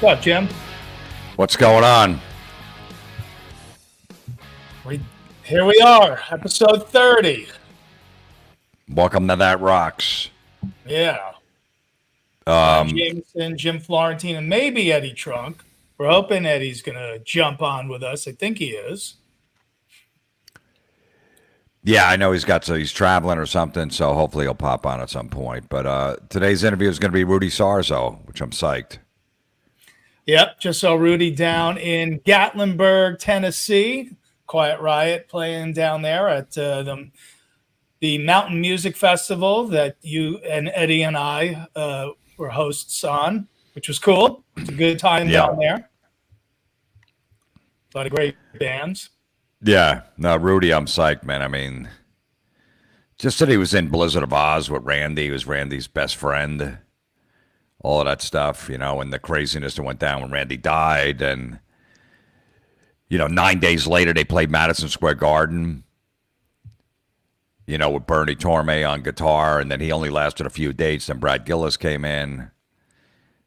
What's up, Jim? What's going on? Here we are, episode 30. Welcome to That Rocks. Yeah. Don Jamieson, Jim Florentine, and maybe Eddie Trunk. We're hoping Eddie's going to jump on with us. I think he is. Yeah, I know he's traveling or something, so hopefully he'll pop on at some point. But today's interview is going to be Rudy Sarzo, which I'm psyched. Yep, just saw Rudy down in Gatlinburg, Tennessee. Quiet Riot playing down there at the Mountain Music Festival that you and Eddie and I were hosts on, which was cool. It's a good time down there. A lot of great bands. Yeah, no, Rudy, I'm psyched, man. I mean, just that he was in Blizzard of Oz with Randy. He was Randy's best friend. All of that stuff, and the craziness that went down when Randy died. And, 9 days later, they played Madison Square Garden, with Bernie Torme on guitar. And then he only lasted a few dates. Then Brad Gillis came in.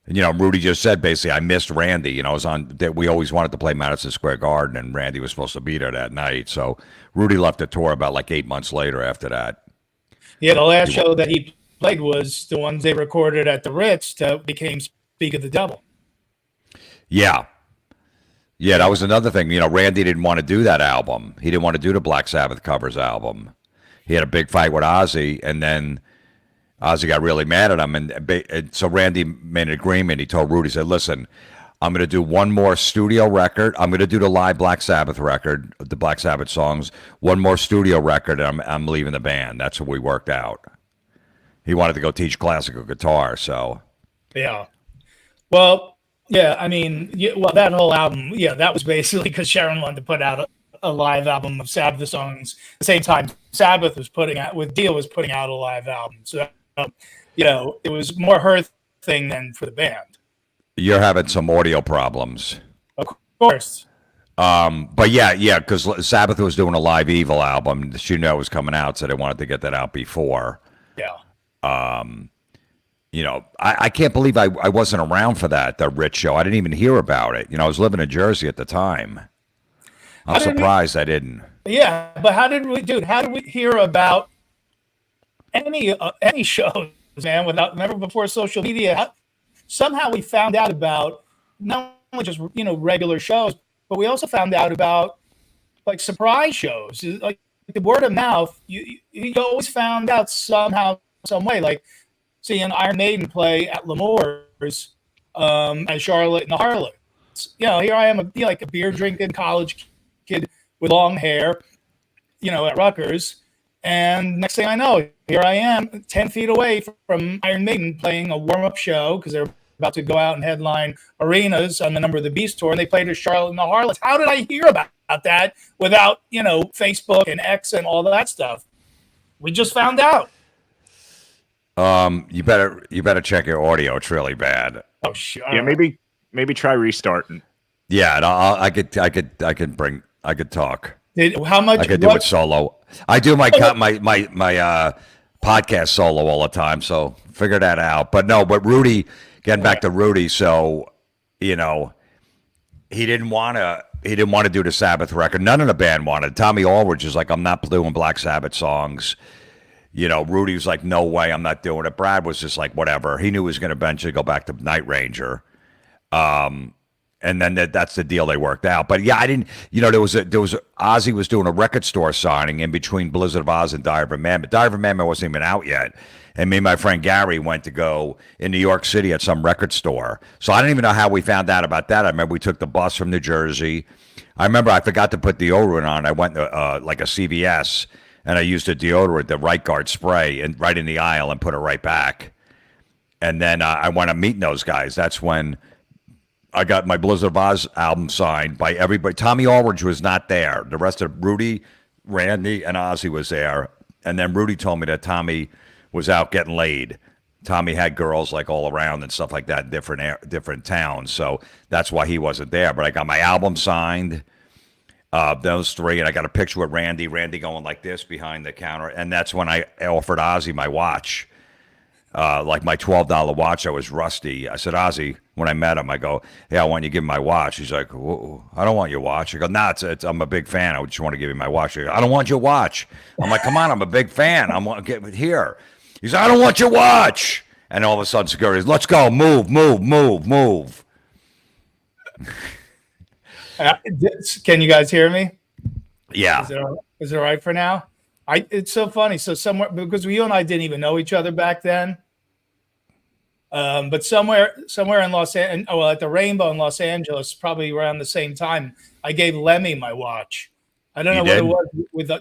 And, Rudy just said, basically, I missed Randy. We always wanted to play Madison Square Garden, and Randy was supposed to be there that night. So Rudy left the tour about like 8 months later after that. Yeah, the last show that he played was the ones they recorded at the Ritz that became Speak of the Devil. Yeah, that was another thing. Randy didn't want to do that album. He didn't want to do the Black Sabbath covers album. He had a big fight with Ozzy, and then Ozzy got really mad at him. And so Randy made an agreement. He told Rudy, he said, listen, I'm going to do one more studio record. I'm going to do the live Black Sabbath record, the Black Sabbath songs, one more studio record, and I'm leaving the band. That's what we worked out. He wanted to go teach classical guitar, so. Yeah. Well, yeah, I mean, that whole album, that was basically because Sharon wanted to put out a live album of Sabbath songs at the same time Sabbath was Dio was putting out a live album. So, it was more her thing than for the band. You're having some audio problems. Of course. But yeah, because Sabbath was doing a Live Evil album. She knew it was coming out, so they wanted to get that out before. Yeah. I can't believe I wasn't around for the Rich show. I didn't even hear about it. I was living in Jersey at the time. I'm surprised I didn't. Yeah, but how did we hear about any shows, man, never before social media? Somehow we found out about not only just, regular shows, but we also found out about like surprise shows. Like the word of mouth, you always found out somehow, some way, like seeing Iron Maiden play at L'Amour's as Charlotte and the Harlots. Here I am, like a beer drinking college kid with long hair, at Rutgers. And next thing I know, here I am 10 feet away from Iron Maiden playing a warm-up show because they're about to go out and headline arenas on the Number of the Beast tour, and they played as Charlotte and the Harlots. How did I hear about that without, Facebook and X and all that stuff? We just found out. You better check your audio. It's really bad. Oh, sure. Yeah, maybe try restarting. Yeah, I could talk. How much? I could do it solo. I do my podcast solo all the time, so figure that out. But Rudy, getting back to Rudy, so he didn't want to do the Sabbath record. None of the band wanted. Tommy Aldridge is like, I'm not doing Black Sabbath songs. Rudy was like, no way, I'm not doing it. Brad was just like, whatever. He knew he was going to eventually go back to Night Ranger. And then that's the deal they worked out. But yeah, I didn't, there was Ozzy was doing a record store signing in between Blizzard of Oz and Diver Man, but Diver Man wasn't even out yet. And me and my friend Gary went to go in New York City at some record store. So I don't even know how we found out about that. I remember we took the bus from New Jersey. I remember I forgot to put deodorant on. I went to like a CVS and I used a deodorant, the Right Guard spray, and right in the aisle and put it right back. And then I went to meet those guys. That's when I got my Blizzard of Oz album signed by everybody. Tommy Aldridge was not there. The rest of Rudy, Randy, and Ozzy was there. And then Rudy told me that Tommy was out getting laid. Tommy had girls like all around and stuff like that in different towns. So that's why he wasn't there. But I got my album signed, those three, and I got a picture with Randy going like this behind the counter. And that's when I offered Ozzy my watch. like my $12 watch that was rusty. I said, Ozzy, when I met him, I go, "Hey, I want you to give me my watch." He's like, "Whoa, I don't want your watch." I go, "Nah, I'm a big fan. I just want to give you my watch." He goes, "I don't want your watch." I'm like, "Come on, I'm a big fan. I want to get it here." He's like, "I don't want your watch." And all of a sudden, security's, "Let's go, move, move, move, move." Can you guys hear me? Yeah. Is it all right for now? It's so funny. So somewhere, because you and I didn't even know each other back then. But somewhere in at the Rainbow in Los Angeles, probably around the same time, I gave Lemmy my watch. I don't know what it was with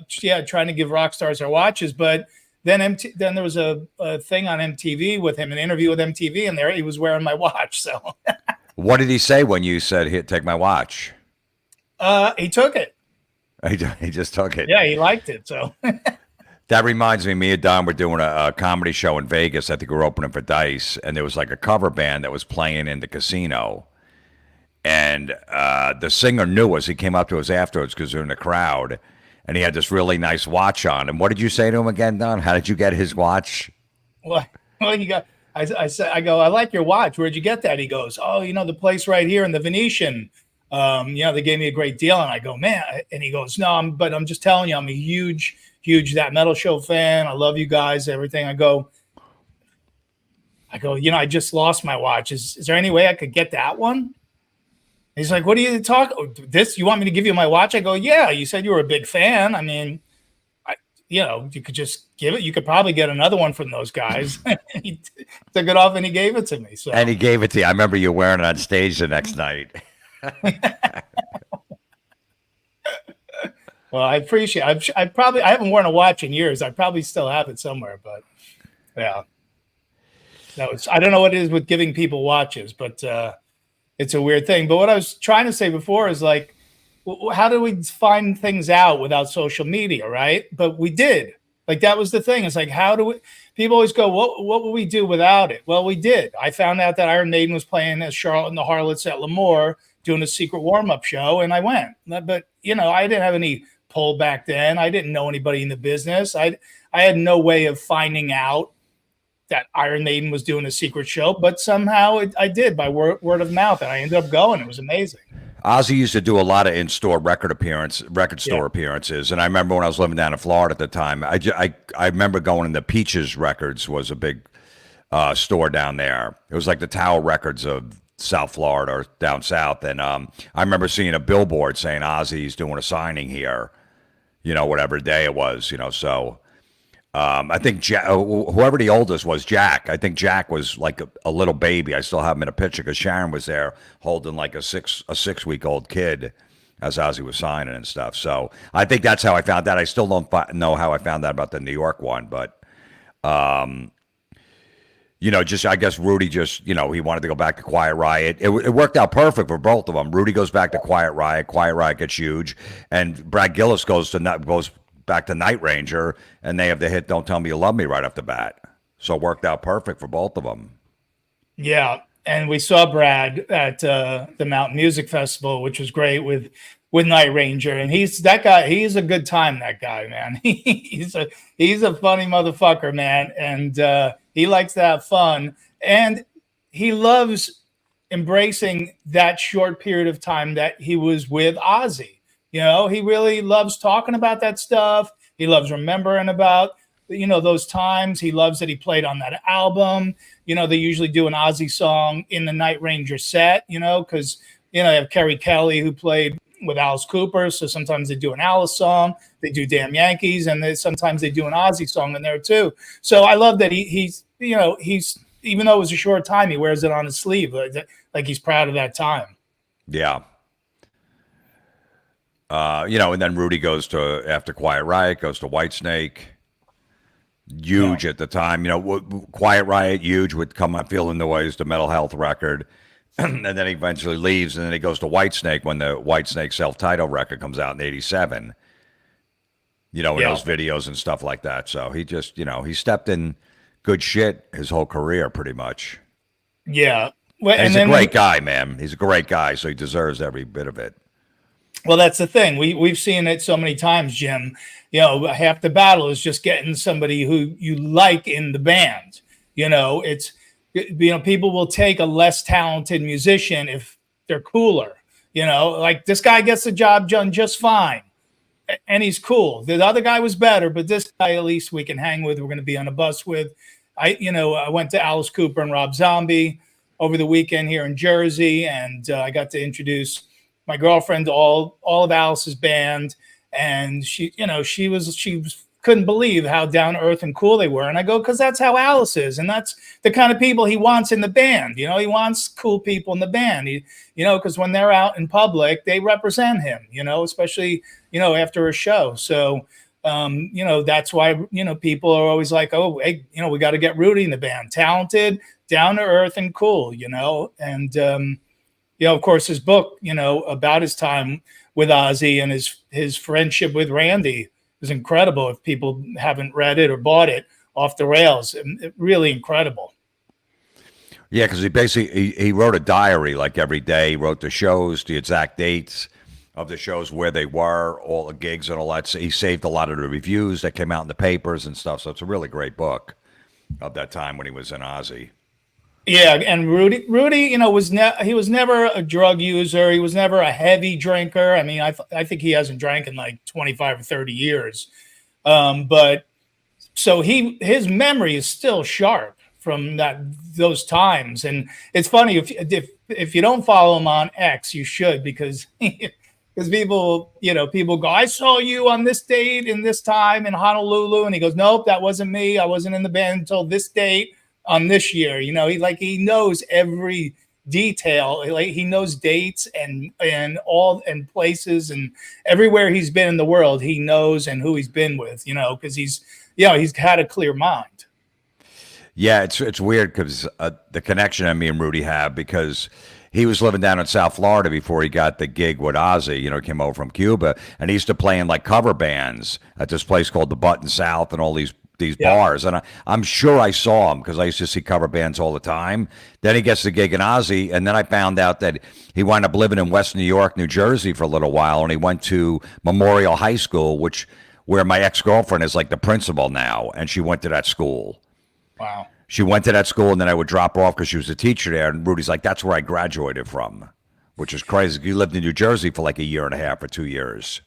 trying to give rock stars their watches, but then there was a thing on MTV with him, an interview with MTV, and there he was wearing my watch. So, what did he say when you said, "Here, take my watch"? He took it. He just took it. Yeah, he liked it. So. That reminds me and Don were doing a comedy show in Vegas. I think we were opening for Dice, and there was like a cover band that was playing in the casino. And the singer knew us. He came up to us afterwards because we were in the crowd, and he had this really nice watch on. And what did you say to him again, Don? How did you get his watch? Well, you got. I said, I go, "I like your watch. Where'd you get that?" He goes, "Oh, the place right here in the Venetian. They gave me a great deal." And I go, "Man," and he goes, "No, I'm just telling you, I'm a huge That Metal Show fan. I love you guys, everything." I go, I just lost my watch. Is there any way I could get that one? He's like, "What are you talking? This? You want me to give you my watch?" I go, "Yeah, you said you were a big fan. I mean, you could just give it. You could probably get another one from those guys." He took it off and he gave it to me. So. And he gave it to you. I remember you wearing it on stage the next night. Well, I appreciate it. I haven't worn a watch in years. I probably still have it somewhere, but yeah. I don't know what it is with giving people watches, but it's a weird thing. But what I was trying to say before is like, how do we find things out without social media, right? But we did. Like, that was the thing. It's like, people always go, what would we do without it? Well, we did. I found out that Iron Maiden was playing as Charlotte and the Harlots at Lemoore doing a secret warm-up show, and I went. But, I didn't have any pull back then. I didn't know anybody in the business. I had no way of finding out that Iron Maiden was doing a secret show, but somehow I did by word of mouth, and I ended up going. It was amazing. Ozzy used to do a lot of in-store record store appearances, and I remember when I was living down in Florida at the time, I remember going into Peaches Records was a big store down there. It was like the Tower Records of South Florida or down south, and I remember seeing a billboard saying Ozzy's doing a signing here, whatever day it was, so I think whoever the oldest was, Jack. I think Jack was like a little baby. I still have him in a picture because Sharon was there holding like a 6-week-old kid as Ozzy was signing and stuff. So I think that's how I found that. I still don't know how I found that about the New York one, but just I guess Rudy he wanted to go back to Quiet Riot. It worked out perfect for both of them. Rudy goes back to Quiet Riot. Quiet Riot gets huge, and Brad Gillis goes back to Night Ranger, and they have the hit "Don't Tell Me You Love Me" right off the bat. So it worked out perfect for both of them. Yeah, and we saw Brad at the Mountain Music Festival, which was great with Night Ranger, and he's that guy. He's a good time, that guy, man. he's a funny motherfucker, man, and he likes to have fun, and he loves embracing that short period of time that he was with Ozzy. He really loves talking about that stuff. He loves remembering about, those times. He loves that he played on that album. They usually do an Ozzy song in the Night Ranger set, because, they have Kerry Kelly who played with Alice Cooper. So sometimes they do an Alice song. They do Damn Yankees. And sometimes they do an Ozzy song in there too. So I love that he's even though it was a short time, he wears it on his sleeve. Like he's proud of that time. Yeah. And then Rudy goes to, after Quiet Riot, goes to Whitesnake. Huge at the time. Quiet Riot, huge, would come up Feeling Noise, the Mental Health record. And then he eventually leaves, and then he goes to Whitesnake when the Whitesnake self-titled record comes out in 1987. In those videos and stuff like that. So he just, he stepped in good shit his whole career, pretty much. Yeah. Well, and he's a great guy, man. He's a great guy, so he deserves every bit of it. Well, that's the thing. We've seen it so many times, Jim. Half the battle is just getting somebody who you like in the band. It's people will take a less talented musician if they're cooler. Like this guy gets the job done just fine, and he's cool. The other guy was better, but this guy at least we can hang with. We're going to be on a bus with. I went to Alice Cooper and Rob Zombie over the weekend here in Jersey, and I got to introduce my girlfriend to all of Alice's band, and she couldn't believe how down to earth and cool they were. And I go, because that's how Alice is, and that's the kind of people he wants in the band. He wants cool people in the band. Because when they're out in public, they represent him. Especially after a show. So that's why people are always like, oh, hey, we got to get Rudy in the band. Talented, down to earth, and cool. And of course, his book, about his time with Ozzy and his friendship with Randy is incredible. If people haven't read it or bought it, Off the Rails, really incredible. Yeah, because he wrote a diary like every day. He wrote the shows, the exact dates of the shows, where they were, all the gigs and all that. So he saved a lot of the reviews that came out in the papers and stuff. So it's a really great book of that time when he was in Ozzy. Yeah, and Rudy, he was never a drug user. He was never a heavy drinker. I mean, I think he hasn't drank in like 25 or 30 years. But so his memory is still sharp from those times. And it's funny, if you don't follow him on X, you should, because people go, I saw you on this date in this time in Honolulu, and he goes, nope, that wasn't me. I wasn't in the band until this date on this year. He knows every detail. Like he knows dates and places and everywhere he's been in the world. He knows, and who he's been with. Because he's had a clear mind. Yeah, it's weird because the connection me and Rudy have, because he was living down in South Florida before he got the gig with Ozzy. Came over from Cuba, and he used to play in like cover bands at this place called the Button South and all these bars. And I'm sure I saw him because I used to see cover bands all the time. Then he gets the gig in Ozzy, and then I found out that he wound up living in West New York, New Jersey for a little while, and he went to Memorial High School, where my ex-girlfriend is like the principal now, and she went to that school. Wow. She went to that school, and then I would drop her off because she was a teacher there, and Rudy's like, that's where I graduated from, which is crazy. You lived in New Jersey for like a year and a half or 2 years.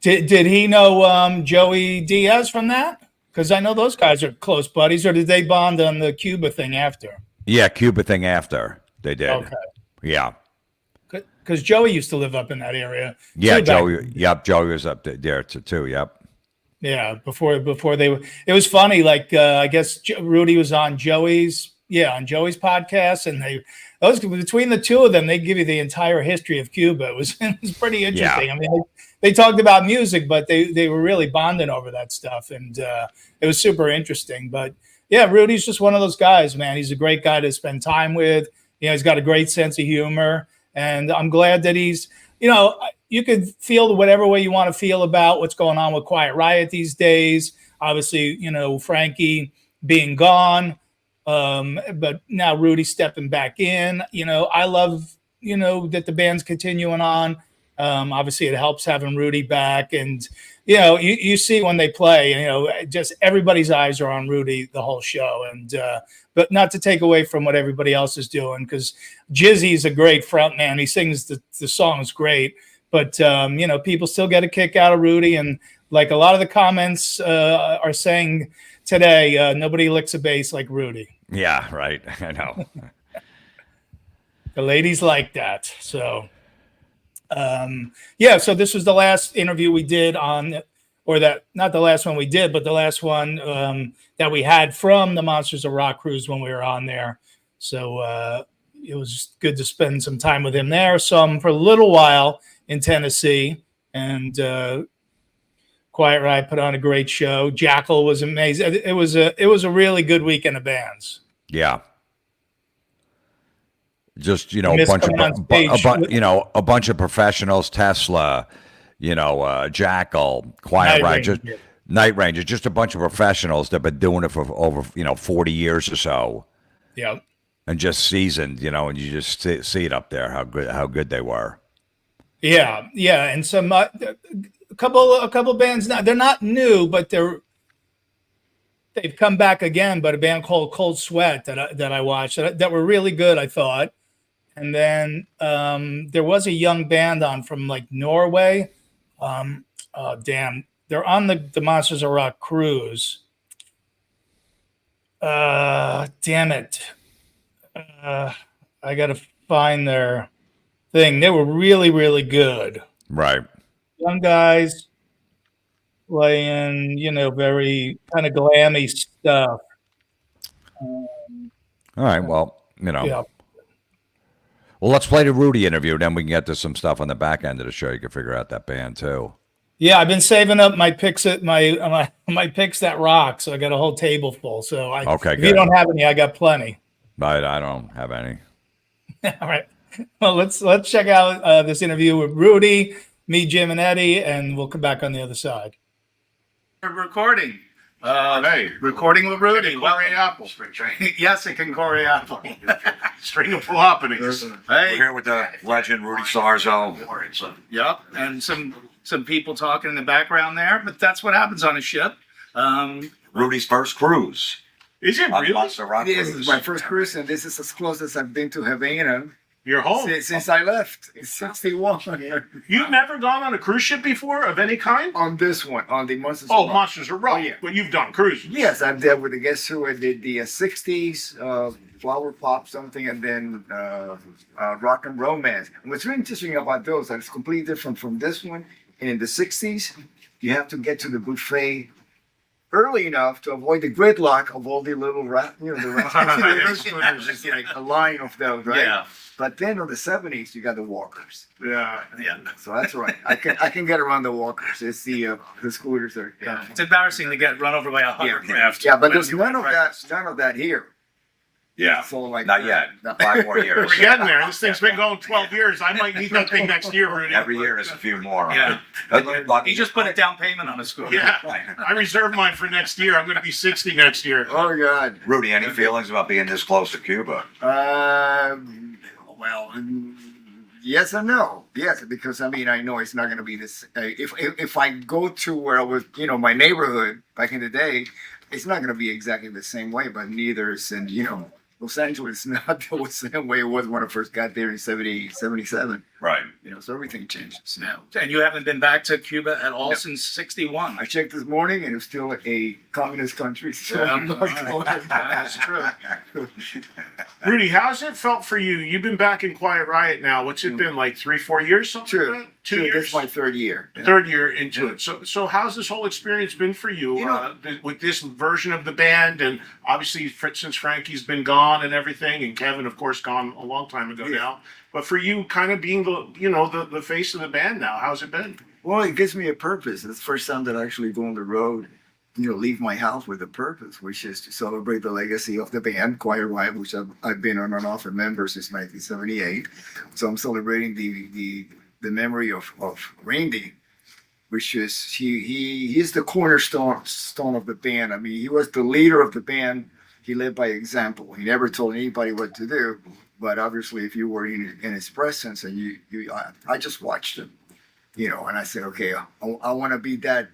Did he know Joey Diaz from that? Because I know those guys are close buddies, or did they bond on the Cuba thing after? Yeah, Cuba thing after they did. Okay. Yeah. Because Joey used to live up in that area. Yeah, Joey. Yep, Joey was up there too. Yep. Yeah, before they were. It was funny. Like I guess Rudy was on Joey's podcast, and between the two of them, they give you the entire history of Cuba. It was pretty interesting. Yeah. I mean, they talked about music, but they were really bonding over that stuff, and it was super interesting. But yeah, Rudy's just one of those guys, man. He's a great guy to spend time with. He's got a great sense of humor, and I'm glad that he's, you could feel whatever way you want to feel about what's going on with Quiet Riot these days. Obviously, Frankie being gone, but now Rudy stepping back in. I love, that the band's continuing on. Obviously, it helps having Rudy back, and you see when they play, just everybody's eyes are on Rudy the whole show, and but not to take away from what everybody else is doing, because Jizzy's a great front man. He sings the songs great, but people still get a kick out of Rudy, and like a lot of the comments are saying today, nobody licks a bass like Rudy. Yeah, right. I know. The ladies like that, so. So this was the last interview we did not the last one we did, but the last one that we had from the Monsters of Rock cruise when we were on there. So it was good to spend some time with him there, some for a little while in Tennessee, and Quiet Riot put on a great show. Jackal was amazing. It was a really good weekend of bands. Yeah. Just a bunch of professionals, Tesla, Jackal, Quiet Riot, Night Ranger, just a bunch of professionals that have been doing it for over 40 years or so. Yeah, and just seasoned, and you just see it up there how good they were. Yeah, and some a couple bands now, they're not new, but they're they've come back again, but a band called Cold Sweat that I watched that were really good, I thought. And then there was a young band on from like Norway. Oh, damn. They're on the Monsters of Rock cruise. Damn it. I got to find their thing. They were really, really good. Right. Young guys playing, very kind of glammy stuff. All right. Well, Yeah. Well, let's play the Rudy interview, then we can get to some stuff on the back end of the show. You can figure out that band too. Yeah, I've been saving up my picks at my picks that rock, so I got a whole table full. So Okay, if you good. don't have any, I got plenty. But I don't have any. All right. Well, let's check out this interview with Rudy, me, Jim, and Eddie, and we'll come back on the other side. We're recording. Hey, Recording with Rudy. Corey Apple. Yes, it can Corey Apple. String of happenings. We're here with the legend Rudy Sarzo. Yep, and some people talking in the background there, but that's what happens on a ship. Rudy's first cruise. Is it On really? Monster Rock This cruise. is my first cruise, and this is as close as I've been to Havana You're home. since I left. It's 61. You've never gone on a cruise ship before of any kind? On this one, on the Monsters. Oh, of Rock. Monsters are Rock. Oh, yeah. But you've done cruises. Yes, I've dealt with the guest who I did the 60s, Flower Pop something, and then Rock and Romance. And what's really interesting about those, that it's completely different from this one. And in the 60s, you have to get to the buffet early enough to avoid the gridlock of all the little there's like a line of those, right? Yeah. But then on the 70s, you got the walkers. Yeah. So that's right. I can get around the walkers. It's the scooters are. Yeah, it's embarrassing to get run over by a hovercraft. Yeah, but there's none of that here. Yeah. So like Not yet. 5 more years. We're getting there. This thing's been going 12 years. I might need that thing next year, Rudy. Every year is a few more. Yeah. Lucky. You just put a down payment on a scooter. Yeah. I reserved mine for next year. I'm going to be 60 next year. Oh God. Rudy, any feelings about being this close to Cuba? Well, yes and no. Yes, because I mean I know it's not going to be this. If I go to where I was, my neighborhood back in the day, it's not going to be exactly the same way. But neither is in Los Angeles. Not the same way it was when I first got there in 70, 77. Right. So everything changes now. And you haven't been back to Cuba at all since '61. I checked this morning, and it's still a communist country. So I'm not going. That's true. Rudy, how's it felt for you? You've been back in Quiet Riot now. What's it been, like 3-4 years? Something True. like that? 2 years? This is my third year. Third year into it. So how's this whole experience been for you, with this version of the band? And obviously, since Frankie's been gone and everything, and Kevin, of course, gone a long time ago now. But for you, kind of being the face of the band now, how's it been? Well, it gives me a purpose. It's the first time that I actually go on the road, leave my house with a purpose, which is to celebrate the legacy of the band, Quiet Riot, which I've been on and off a member since 1978. So I'm celebrating the memory of Randy, which is he's the cornerstone of the band. I mean, he was the leader of the band. He led by example. He never told anybody what to do. But obviously, if you were in his presence, and I just watched him, and I said, okay, I want to be that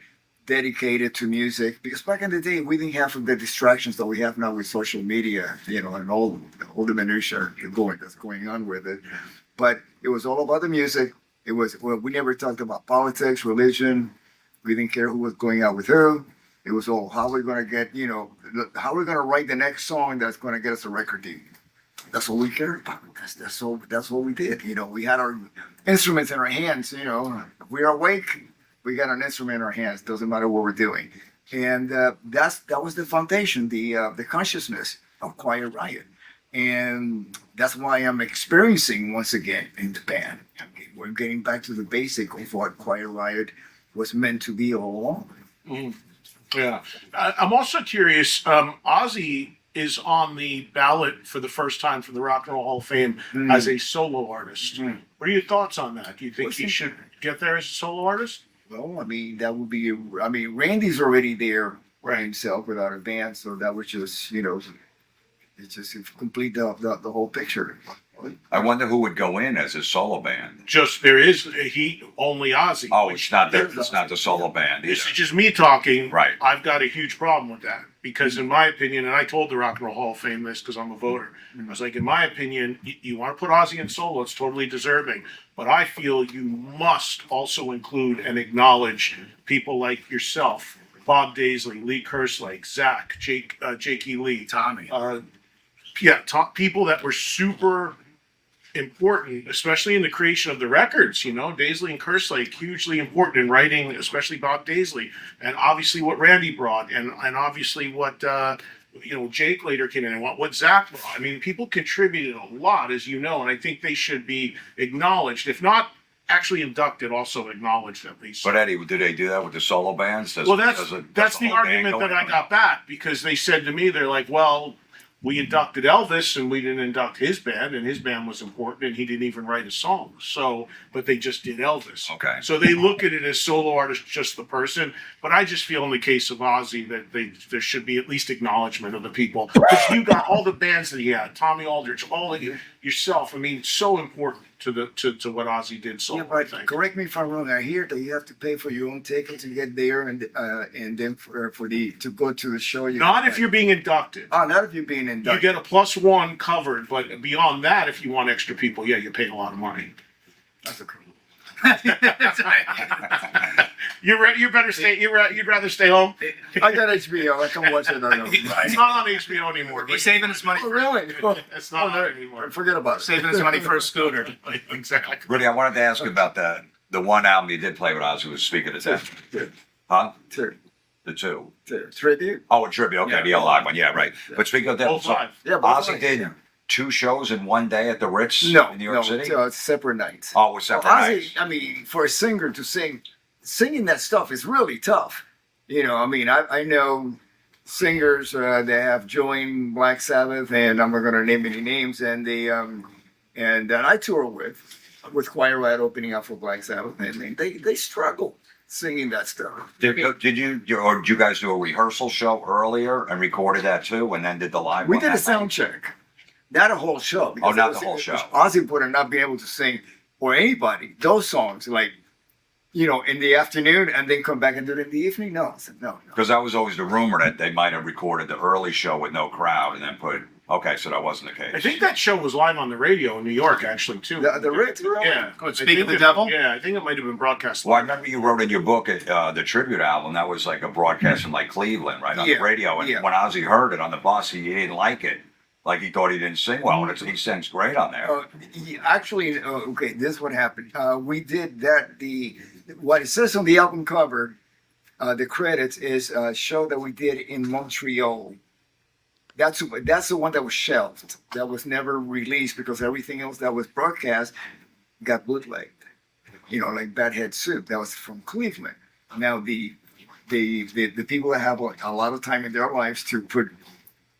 dedicated to music, because back in the day we didn't have the distractions that we have now with social media, and all the minutiae that's going on with it. But it was all about the music. It was we never talked about politics, religion. We didn't care who was going out with who. It was all how we're going to get, how we're going to write the next song that's going to get us a record deal. That's what we cared about. That's what we did. We had our instruments in our hands. If we are awake, we got an instrument in our hands. Doesn't matter what we're doing. And that was the foundation, the consciousness of Quiet Riot. And that's why I'm experiencing once again in the band. We're getting back to the basic of what Quiet Riot was meant to be all along. Mm. Yeah. I'm also curious, Ozzy is on the ballot for the first time for the Rock and Roll Hall of Fame as a solo artist. What are your thoughts on that? Do you think he should get there as a solo artist? Well, I mean, that would be. I mean, Randy's already there by himself without a band, so that was just, it just complete the whole picture. I wonder who would go in as a solo band. Just there is only Ozzy. Oh, it's not the solo band either. This is just me talking. Right. I've got a huge problem with that because, in my opinion, and I told the Rock and Roll Hall of Fame this because I'm a voter. I was like, in my opinion, you want to put Ozzy in solo, it's totally deserving. But I feel you must also include and acknowledge people like yourself, Bob Daisley, Lee Kerslake, Zach, Jakey Lee, Tommy. People that were super important, especially in the creation of the records. Daisley and Kerslake, hugely important in writing, especially Bob Daisley, and obviously what Randy brought, and obviously what Jake later came in, and what Zach brought. I mean, people contributed a lot, as you know, and I think they should be acknowledged, if not actually inducted, also acknowledged at least. But Eddie, do they do that with the solo bands? That's the argument that I got back, because they said to me, they're like, well, we inducted Elvis and we didn't induct his band, and his band was important and he didn't even write a song. So, but they just did Elvis. Okay. So they look at it as solo artist, just the person. But I just feel in the case of Ozzy that there should be at least acknowledgement of the people. Because you got all the bands that he had, Tommy Aldridge, all of you, yourself. I mean, so important to what Ozzy did. So Yeah, but correct me if I'm wrong. I hear that you have to pay for your own ticket to get there, and then to go to the show. Not if you're being inducted. Oh, not if you're being inducted. You get a +1 covered, but beyond that, if you want extra people, yeah, you pay a lot of money. That's okay. You better stay. You'd rather stay home. I got HBO. I can watch it on It's not on HBO anymore. He's saving his money. Oh, really? It's not on anymore. Forget about it. Saving his money for a scooter. Exactly. Rudy, I wanted to ask you about the one album you did play with Ozzy was Speak of the Dead. Huh? The two. Tribute? Oh, a tribute. Okay, the live one. Yeah, right. But speaking of that, Both live. Yeah, but Ozzy did 2 shows in one day at the Ritz in New York City? No, it's separate nights. Oh, it was separate nights. I mean, for a singer to singing that stuff is really tough. I mean, I know singers that have joined Black Sabbath, and I'm not going to name any names, and I tour with Quiet Riot opening up for Black Sabbath, and they struggle singing that stuff. Did you guys do a rehearsal show earlier and recorded that too, and then did the live We one did a that sound night? check, not a whole show. Oh, not because the whole it show. was Ozzy would not be able to sing, or anybody, those songs, like, in the afternoon and then come back and do it in the evening. No, I said no. Because that was always the rumor that they might have recorded the early show with no crowd and then okay, so that wasn't the case. I think that show was live on the radio in New York, actually, too. The Ritz, really? Yeah. Speak of the Devil? Yeah, I think it might have been broadcast Well, I live. remember you wrote in your book the tribute album, that was like a broadcast in like Cleveland, right, on the Yeah, radio. And yeah. when Ozzy heard it on the bus, he didn't like it. Like he thought he didn't sing well, and he sings great on there. Actually, okay, this is what happened. We did that. What it says on the album cover, the credits is a show that we did in Montreal. That's the one that was shelved. That was never released because everything else that was broadcast got bootlegged. Like Bad Head Soup. That was from Cleveland. Now the people that have a lot of time in their lives to put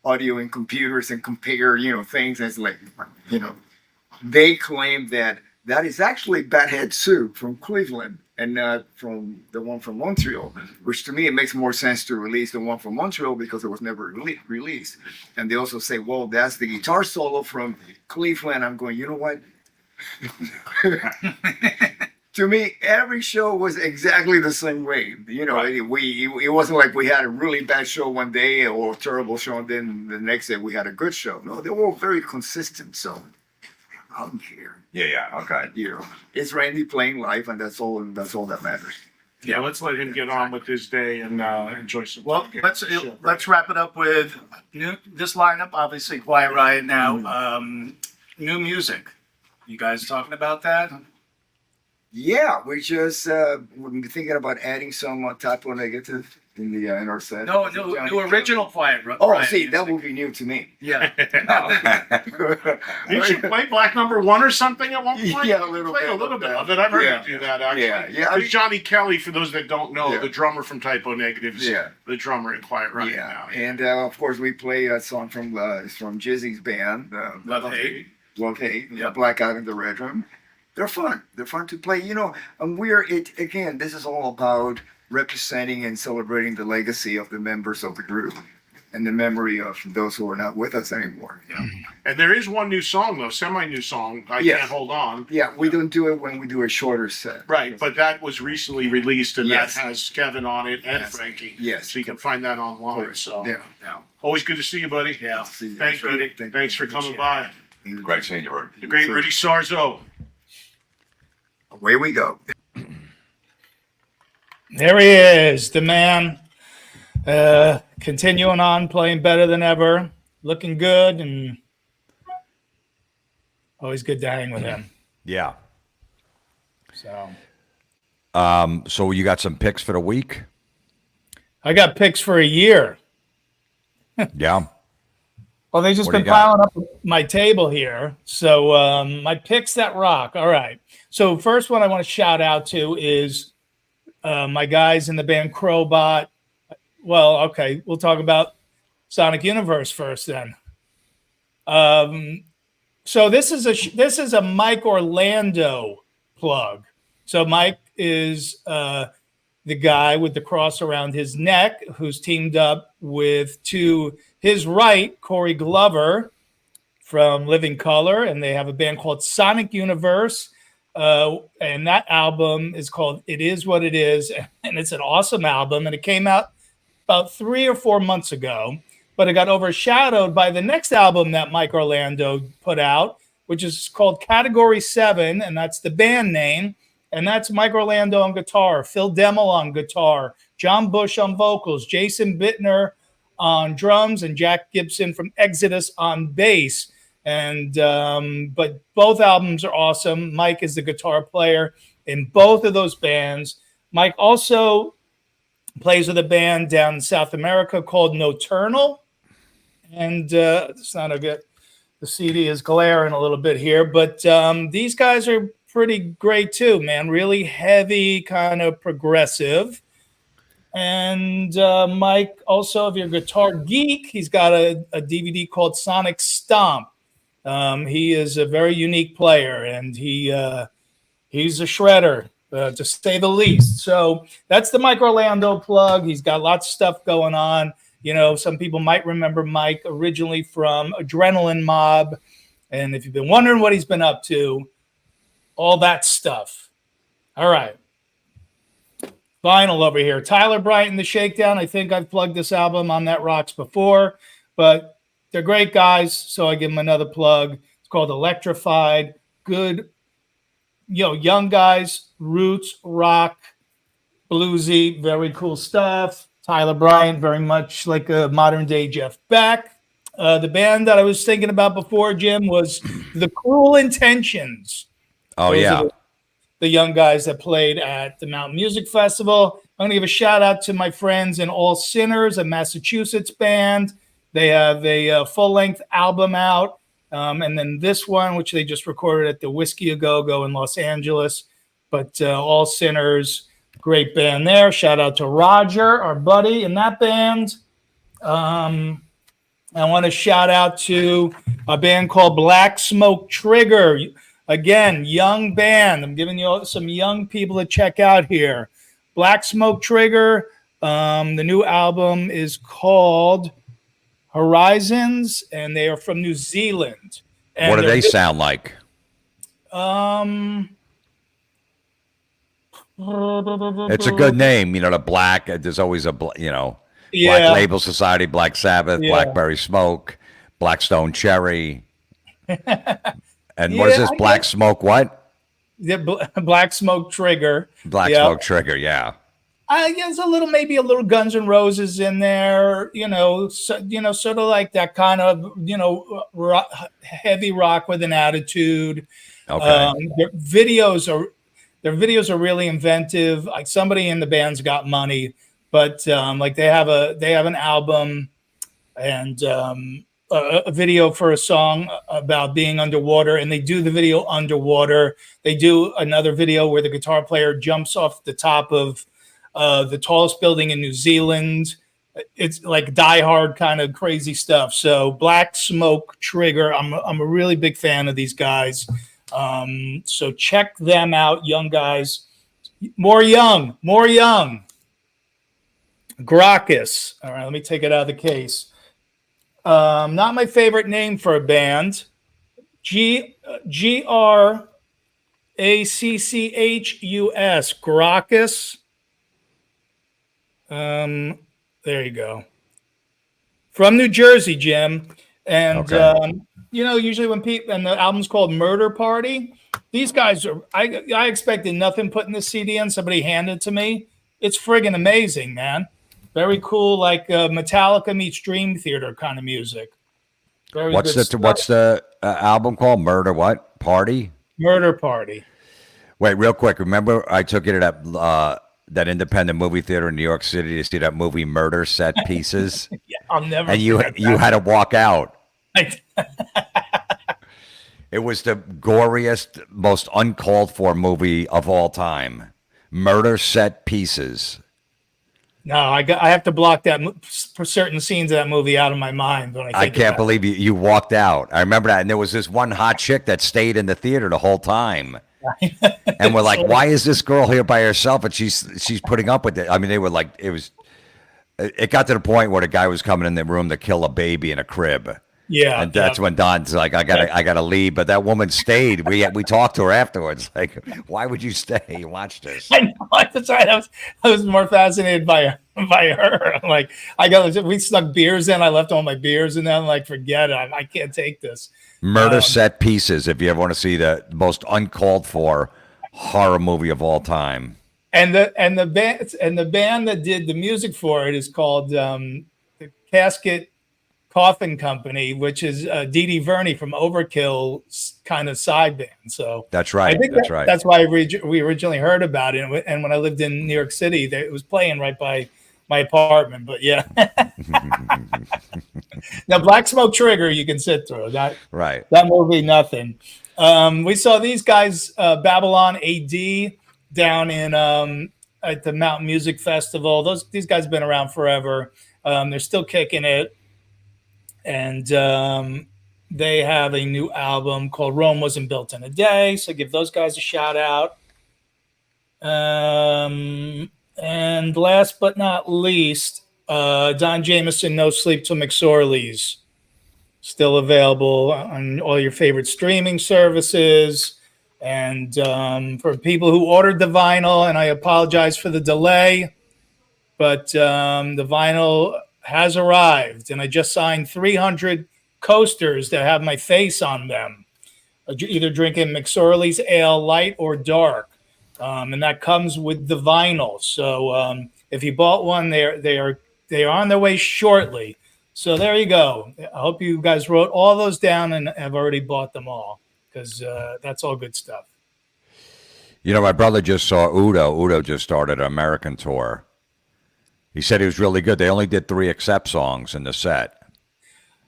audio in computers and compare, things, as like, they claim that is actually Bad Head Soup from Cleveland and not from the one from Montreal, which to me, it makes more sense to release the one from Montreal because it was never released. And they also say, well, that's the guitar solo from Cleveland. I'm going, you know what? To me, every show was exactly the same way. It wasn't like we had a really bad show one day or a terrible show, and then the next day we had a good show. No, they were all very consistent. So I don't care. Yeah, okay. It's Randy playing live, and that's all that matters. Yeah, let's let him get on with his day and enjoy some. Well, let's wrap it up with this lineup. Obviously, Quiet Riot now. New music. You guys talking about that? Yeah, we're just we're thinking about adding some typo negative in our set. No, new original Quiet Riot. Oh, see, that would be new to me. Yeah. You should play Black Number 1 or something at one point. Yeah, a little play bit. a little bit of it. I've heard Yeah. you do that actually. Yeah. Because Johnny Kelly, for those that don't know, Yeah. the drummer from Typo Negatives, Yeah. the drummer in Quiet Riot Yeah, now. and of course we play a song from Jizzy's band, Love Hate. Love Hate, Blackout in the Red Room. They're fun. They're fun to play. And again. This is all about representing and celebrating the legacy of the members of the group. and the memory of those who are not with us anymore. And there is one new song though, semi-new song. I Yes. Can't Hold On. Yeah, we don't do it when we do a shorter set. Right, but that was recently released, and Yes. that has Kevin on it and Yes. Frankie. Yes. So you can find that online. So Yeah. always good to see you, buddy. Yeah. See you. Thank you. Thank Thanks for coming by. Great seeing you, Rudy. The great Rudy Sarzo. Away we go. There he is, the man. Continuing on, playing better than ever, looking good, and always good to hang with him. Yeah. So So you got some picks for the week? I got picks for a year. Yeah. Well, they've just What do been you got? piling up my table here. So my picks that rock. All right. So first one I want to shout out to is my guys in the band Crowbot. Well, okay, we'll talk about Sonic Universe first then. So this is a Mike Orlando plug. So Mike is the guy with the cross around his neck who's teamed up with, to his right, Corey Glover from Living Color, and they have a band called Sonic Universe. And that album is called It Is What It Is, and it's an awesome album, and it came out about 3 or 4 months ago, but it got overshadowed by the next album that Mike Orlando put out, which is called Category 7, and that's the band name. And that's Mike Orlando on guitar, Phil Demmel on guitar, John Bush on vocals, Jason Bittner on drums, and Jack Gibson from Exodus on bass. And but both albums are awesome. Mike is the guitar player in both of those bands. Mike also plays with a band down in South America called Nocturnal. And it's not a good, the CD is glaring a little bit here, but these guys are pretty great too, man. Really heavy, kind of progressive. And Mike, also, if you're a guitar geek, he's got a DVD called Sonic Stomp. He is a very unique player, and he's a shredder, to say the least. So that's the Mike Orlando plug. He's got lots of stuff going on. You know, some people might remember Mike originally from Adrenaline Mob. And if you've been wondering what he's been up to, all that stuff. All right. Vinyl over here. Tyler Bryant and the Shakedown. I think I've plugged this album on That Rocks before, but they're great guys, so I give them another plug. It's called Electrified. Good, young guys, roots, rock, bluesy, very cool stuff. Tyler Bryant, very much like a modern-day Jeff Beck. The band that I was thinking about before, Jim, was The Cruel Intentions. Oh, Those yeah. are the young guys that played at the Mountain Music Festival. I'm going to give a shout out to my friends in All Sinners, a Massachusetts band. They have a full-length album out. And then this one, which they just recorded at the Whiskey A Go-Go in Los Angeles. But All Sinners, great band there. Shout out to Roger, our buddy in that band. I want to shout out to a band called Black Smoke Trigger. Again, young band. I'm giving you some young people to check out here. Black Smoke Trigger. The new album is called Horizons, and they are from New Zealand. And What do they sound like? It's a good name, the black. There's always a Black Label Society, Black Sabbath, Yeah. Blackberry Smoke, Blackstone Cherry. And what is this? Black Smoke what? The Black Smoke Trigger. Black Yeah. Smoke Trigger, yeah. I guess maybe a little Guns N' Roses in there, sort of like that kind of, heavy rock with an attitude. Okay. Their videos are really inventive. Like somebody in the band's got money, but they have an album and a video for a song about being underwater, and they do the video underwater. They do another video where the guitar player jumps off the top of the tallest building in New Zealand. It's like Die Hard kind of crazy stuff. So Black Smoke Trigger, I'm a really big fan of these guys. So check them out, young guys. More young. Graucus. All right, let me take it out of the case. Not my favorite name for a band. Gracchus. Gracchus. There you go. From New Jersey, Jim. And Okay. usually when people, and the album's called Murder Party. These guys are, I expected nothing putting the CD in. Somebody handed it to me. It's friggin' amazing, man. Very cool, like Metallica meets Dream Theater kind of music. Very What's good the stuff. what's the album called? Murder what? Party? Murder Party? Wait, real quick. Remember, I took you to that independent movie theater in New York City to see that movie Murder Set Pieces, Yeah, I'll never. and you forget had to walk out. that. It was the goriest, most uncalled for movie of all time. Murder Set Pieces. No, I have to block that for certain scenes of that movie out of my mind when I think I can't about believe you walked out. I remember that. And there was this one hot chick that stayed in the theater the whole time. And we're like, why is this girl here by herself? And she's putting up with it. I mean, they were like, it got to the point where the guy was coming in the room to kill a baby in a crib. Yeah, And that's when Don's like, I gotta leave. But that woman stayed. We talked to her afterwards. Like, why would you stay? Watch this. I know. That's right. I was more fascinated by her. I'm like, we snuck beers in. I left all my beers in there. I'm like, forget it. I can't take this. Murder Set Pieces. If you ever want to see the most uncalled for horror movie of all time. And the band that did the music for it is called the Casket Coffin Company, which is Dee Dee Verney from Overkill's kind of side band. So That's right. I think That's right. That's why we originally heard about it. And when I lived in New York City, it was playing right by my apartment. But yeah. Now, Black Smoke Trigger, you can sit through. That movie, nothing. We saw these guys, Babylon AD, down in at the Mountain Music Festival. These guys have been around forever. They're still kicking it. And they have a new album called Rome Wasn't Built in a Day. So give those guys a shout out. And last but not least, Don Jamieson, No Sleep Till McSorley's. Still available on all your favorite streaming services. And for people who ordered the vinyl, and I apologize for the delay, but the vinyl has arrived, and I just signed 300 coasters that have my face on them, either drinking McSorley's Ale Light or Dark, and that comes with the vinyl. So if you bought one, they are on their way shortly. So there you go. I hope you guys wrote all those down and have already bought them all, because that's all good stuff. You know, my brother just saw Udo. Udo just started an American tour. He said he was really good. They only did 3 Accept songs in the set.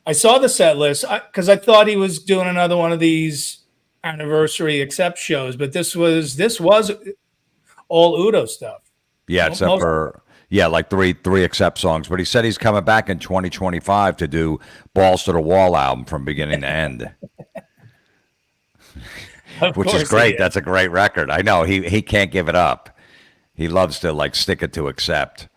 I saw the set list because I thought he was doing another one of these anniversary Accept shows, but this was all Udo stuff. Yeah, except for like three Accept songs. But he said he's coming back in 2025 to do Balls to the Wall album from beginning to end. Which is great. That's a great record. I know he can't give it up. He loves to like stick it to Accept.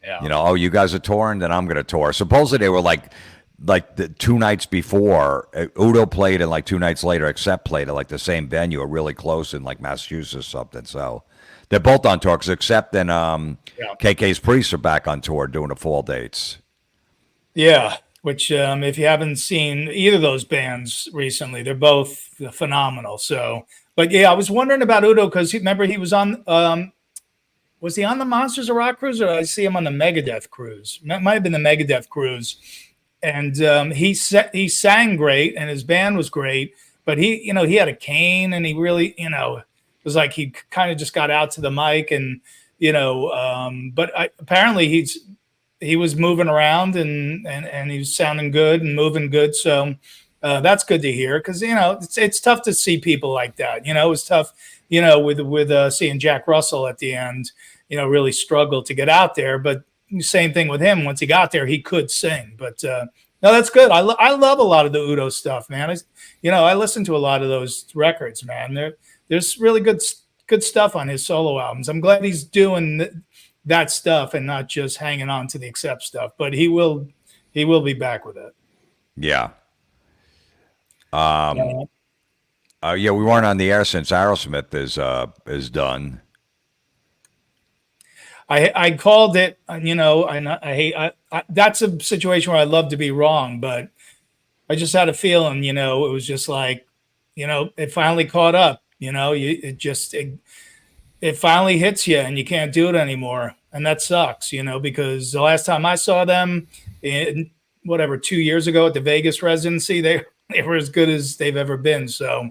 Yeah. You know, you guys are touring, then I'm going to tour. Supposedly they were like the 2 nights before, Udo played, and like 2 nights later, Accept played at like the same venue, or really close in like Massachusetts or something. So they're both on tour, because Accept and KK's Priests are back on tour doing the fall dates. Yeah, which if you haven't seen either of those bands recently, they're both phenomenal. So, but yeah, I was wondering about Udo because remember he was on. Was he on the Monsters of Rock cruise, or did I see him on the Megadeth cruise? That might have been the Megadeth cruise. And he sang great, and his band was great. But he had a cane, and he really, it was like he kind of just got out to the mic, and but apparently he was moving around, and he was sounding good and moving good. So that's good to hear, because it's tough to see people like that. It was tough, with seeing Jack Russell at the end. Really struggled to get out there, but same thing with him. Once he got there, he could sing. But no, that's good. I love a lot of the Udo stuff, man. I listen to a lot of those records, man. There's really good stuff on his solo albums. I'm glad he's doing that stuff and not just hanging on to the Accept stuff. But he will be back with it. Yeah. Yeah. Yeah, we weren't on the air since Aerosmith is done. I called it, and I hate that's a situation where I love to be wrong, but I just had a feeling, it was just like, it finally caught up. It finally hits you, and you can't do it anymore, and that sucks. Because the last time I saw them, whatever 2 years ago at the Vegas residency, they were as good as they've ever been. So,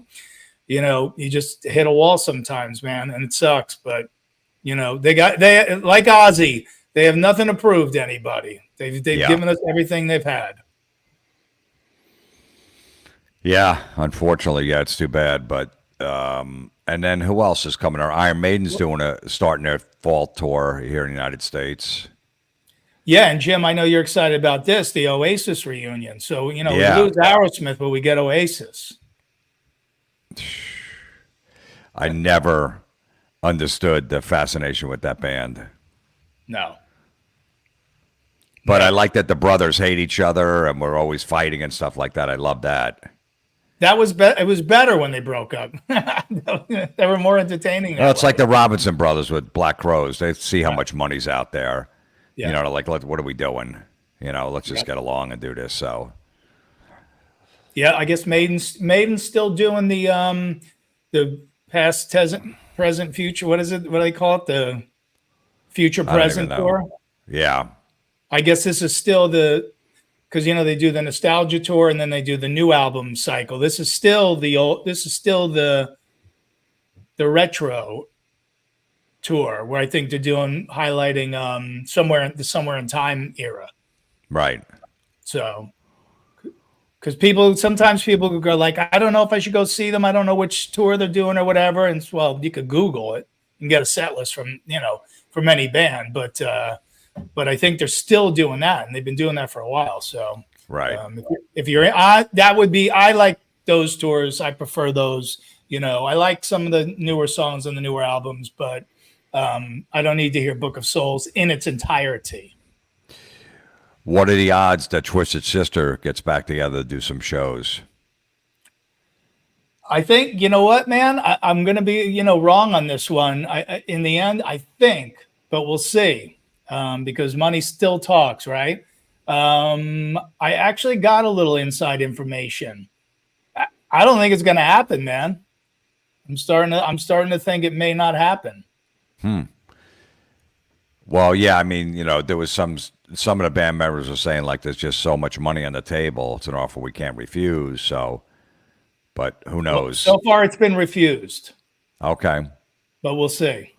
you just hit a wall sometimes, man, and it sucks, but. They like Ozzy. They have nothing to prove to anybody. They've Yeah. given us everything they've had. Yeah, unfortunately, yeah, it's too bad. But and then who else is coming? Iron Maiden's starting their fall tour here in the United States. Yeah, and Jim, I know you're excited about this, the Oasis reunion. So Yeah. we lose Aerosmith, but we get Oasis. I never understood the fascination with that band. No. But I like that the brothers hate each other and we're always fighting and stuff like that. I love that. That was it was better when they broke up. They were more entertaining. Well, it's like the Robinson brothers with Black Crows. They see how much money's out there. Yeah. They're like, what are we doing? Let's just get along and do this. So Yeah, I guess Maiden's still doing the past, present, future. What is it? What do they call it? The future I don't even present know. tour. Yeah. I guess this is still because they do the nostalgia tour and then they do the new album cycle. This is still the retro tour where I think they're highlighting somewhere in time era. Right. So because sometimes people go like, I don't know if I should go see them. I don't know which tour they're doing or whatever. And well, you could Google it and get a set list from any band, but I think they're still doing that, and they've been doing that for a while. So Right. if you're that would be, I like those tours. I prefer those. I like some of the newer songs on the newer albums, but I don't need to hear Book of Souls in its entirety. What are the odds that Twisted Sister gets back together to do some shows? I think, you know what, man, I'm going to be, wrong on this one. In the end, I think, but we'll see, because money still talks, right? I actually got a little inside information. I don't think it's going to happen, man. I'm starting to think it may not happen. Well, yeah, I mean, there was some of the band members were saying like there's just so much money on the table. It's an offer we can't refuse. So, but who knows? So far, it's been refused. Okay. But we'll see.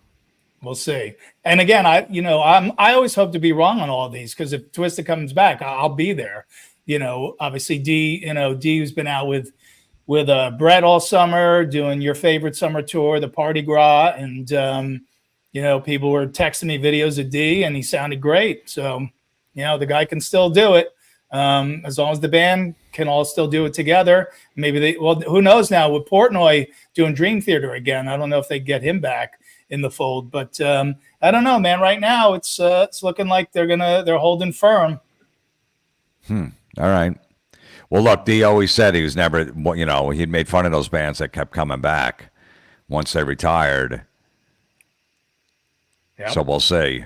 We'll see. And again, I always hope to be wrong on all of these, because if Twisted comes back, I'll be there. Obviously D's been out with Brett all summer doing your favorite summer tour, the Party Gras, and people were texting me videos of D, and he sounded great. So, the guy can still do it, as long as the band can all still do it together. Maybe who knows now with Portnoy doing Dream Theater again. I don't know if they get him back in the fold, but I don't know, man. Right now, it's looking like they're holding firm. All right. Well, look, D always said he was never, he'd made fun of those bands that kept coming back once they retired. Yep. So we'll see.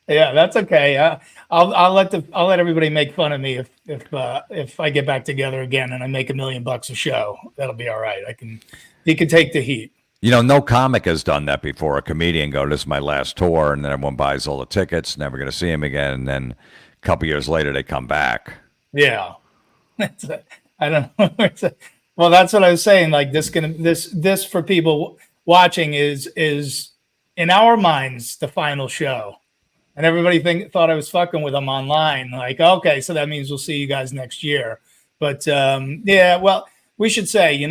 Yeah, that's okay. I'll let everybody make fun of me if I get back together again and I make $1 million a show. That'll be all right. He can take the heat. No comic has done that before. A comedian go, this is my last tour, and then everyone buys all the tickets, never going to see him again, and then a couple years later they come back. Yeah, I don't know. Well, that's what I was saying. Like this for people watching is in our minds the final show, and everybody thought I was fucking with them online. Like, okay, so that means we'll see you guys next year. But yeah, well, we should say,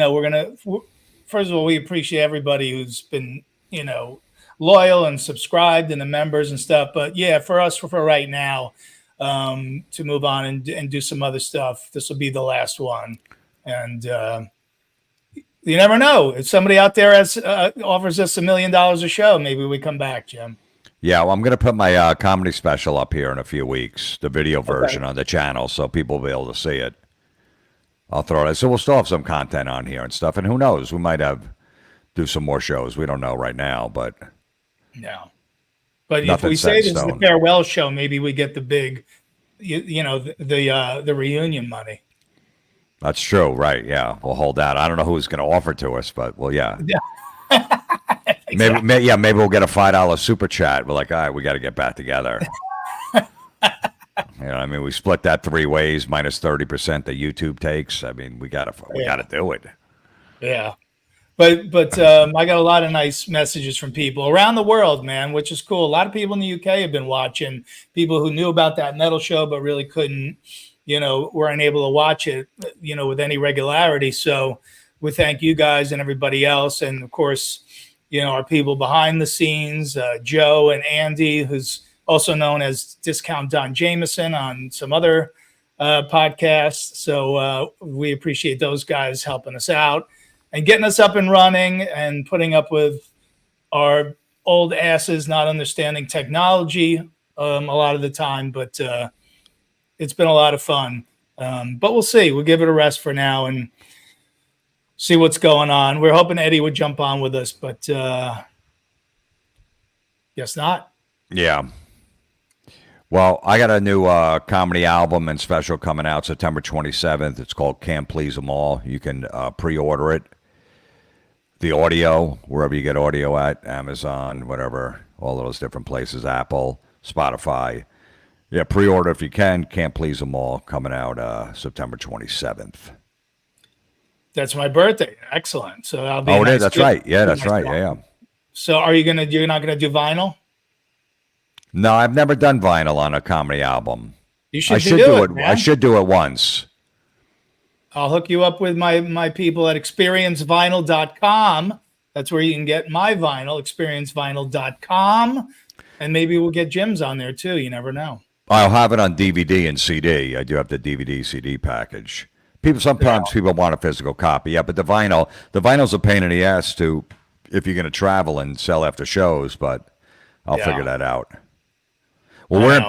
first of all, we appreciate everybody who's been, loyal and subscribed and the members and stuff. But yeah, for us, for right now, to move on and do some other stuff, this will be the last one. And you never know. If somebody out there offers us $1 million a show, maybe we come back, Jim. Yeah, well, I'm going to put my comedy special up here in a few weeks, the video version on the channel, so people will be able to see it. I'll throw it. So we'll still have some content on here and stuff, and who knows? We might do some more shows. We don't know right now, but No. But if Nothing we set say in this is the stone. farewell show, maybe we get the big, the reunion money. that's true, right? Yeah, we'll hold that. I don't know who's going to offer to us, but well, yeah. Exactly. Maybe we'll get a $5 super chat. We're like, all right, we got to get back together. I mean, we split that 3 ways, minus 30% that YouTube takes. I mean, we gotta do it. Yeah. But I got a lot of nice messages from people around the world, man, which is cool. A lot of people in the UK have been watching, people who knew about that metal show but really couldn't, weren't able to watch it, with any regularity. So we thank you guys and everybody else. And of course, our people behind the scenes, Joe and Andy, who's also known as Discount Don Jamieson on some other podcasts. So we appreciate those guys helping us out and getting us up and running and putting up with our old asses not understanding technology a lot of the time. But it's been a lot of fun. But we'll see. We'll give it a rest for now and see what's going on. We're hoping Eddie would jump on with us, but guess not. Yeah. Well, I got a new comedy album and special coming out September 27th. It's called Can't Please 'Em All. You can pre-order it. The audio, wherever you get audio at, Amazon, whatever, all those different places, Apple, Spotify. Yeah, pre-order if you can. Can't Please 'Em All, coming out September 27th. That's my birthday. Excellent. So I'll be. Oh, it is. That's right. Yeah, that's right. Yeah. So you're not gonna do vinyl? No, I've never done vinyl on a comedy album. You should, I should do it. Man. I should do it once. I'll hook you up with my people at experiencevinyl.com. That's where you can get my vinyl, experiencevinyl.com. And maybe we'll get Jim's on there too. You never know. I'll have it on DVD and CD. I do have the DVD CD package. Sometimes people want a physical copy. Yeah, but the vinyl's a pain in the ass to if you're going to travel and sell after shows, but I'll figure that out. Well, we're in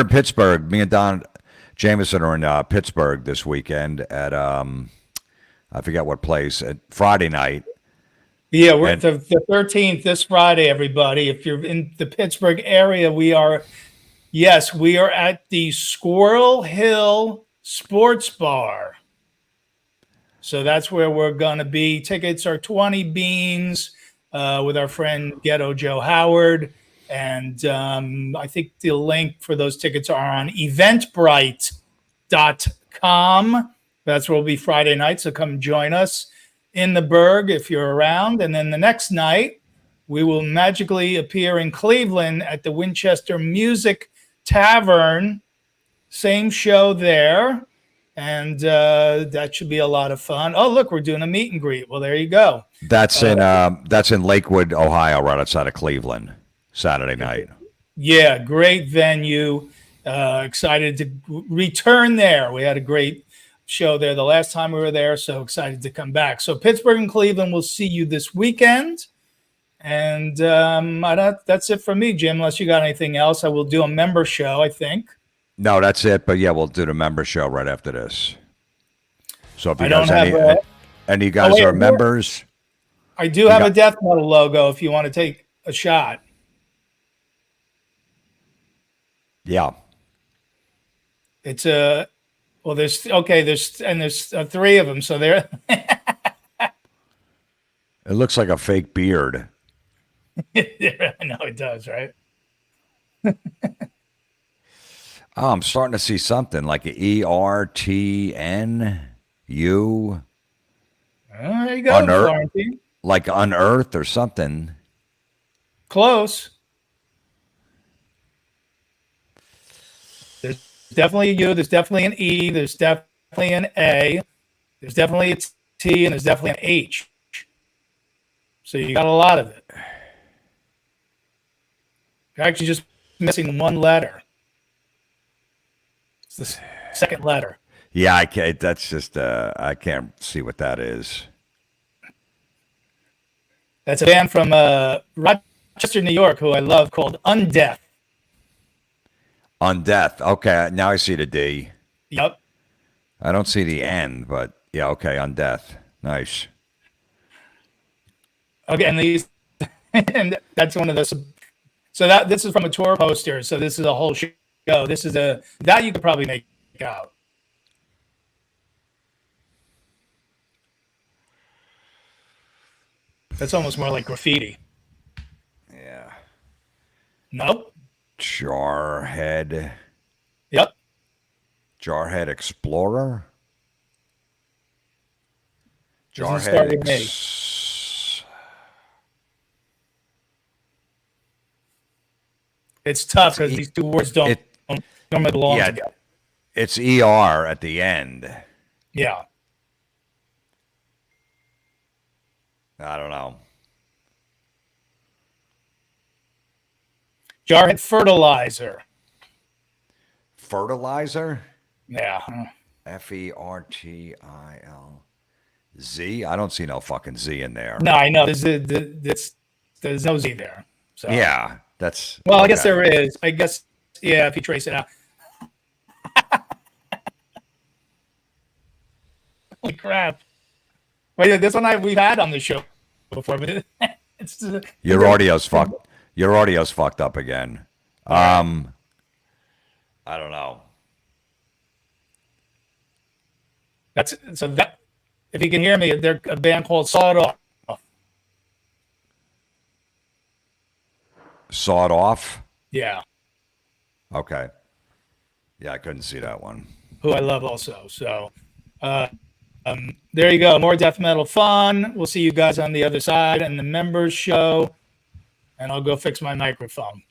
Pittsburgh. Me and Don Jamieson are in Pittsburgh this weekend at I forget what place, at Friday night. Yeah, we're the 13th this Friday, everybody. If you're in the Pittsburgh area, we are at the Squirrel Hill Sports Bar. So that's where we're going to be. Tickets are 20 beans with our friend Ghetto Joe Howard. And I think the link for those tickets are on eventbrite.com. That's where we'll be Friday night. So come join us in the Berg if you're around. And then the next night, we will magically appear in Cleveland at the Winchester Music Tavern. Same show there. And that should be a lot of fun. Oh, look, we're doing a meet and greet. Well, there you go. That's in Lakewood, Ohio, right outside of Cleveland, Saturday night. Yeah, great venue. Excited to return there. We had a great show there the last time we were there, so excited to come back. So Pittsburgh and Cleveland, we'll see you this weekend. And that's it for me, Jim, unless you got anything else. I will do a member show, I think. No, that's it. But yeah, we'll do the member show right after this. So if you guys any you guys are members, I do have a death metal logo if you want to take a shot. Yeah. It's there's 3 of them, so there. It looks like a fake beard. I know it does, right? Oh, I'm starting to see something like an ERTNU. There you go, Florentine. Like unearth or something. Close. There's definitely a U. There's definitely an E. There's definitely an A. There's definitely a T, and there's definitely an H. So you got a lot of it. You're actually just missing one letter. It's the second letter. Yeah, I can't. That's just I can't see what that is. That's a band from Rochester, Rochester, New York, who I love, called Undeath. On Death. Okay, now I see the D. Yep. I don't see the N, but yeah, okay, On Death. Nice. Okay, and these, and that's one of those. So this is from a tour poster. So this is a whole show. This is that you could probably make out. That's almost more like graffiti. Yeah. Nope. Jarhead. Yep. Jarhead Explorer. Doesn't start with me. It's tough because these two words don't belong together. It's ER at the end. Yeah. I don't know. Jarhead Fertilizer. Fertilizer? Yeah. Fertil. Z? I don't see no fucking Z in there. No, I know. There's no Z there. So Yeah, that's. well, okay. I guess there is. I guess yeah, if you trace it out. Holy crap! Well, yeah, this one we've had on the show before, but it's Your audio's fucked. Your audio's fucked up again. I don't know. That's so that if you can hear me, they're a band called Sawed Off. Sawed Off? Yeah, Okay. Yeah, I couldn't see that one. who I love also. So there you go. More death metal fun. We'll see you guys on the other side and the members show. And I'll go fix my microphone.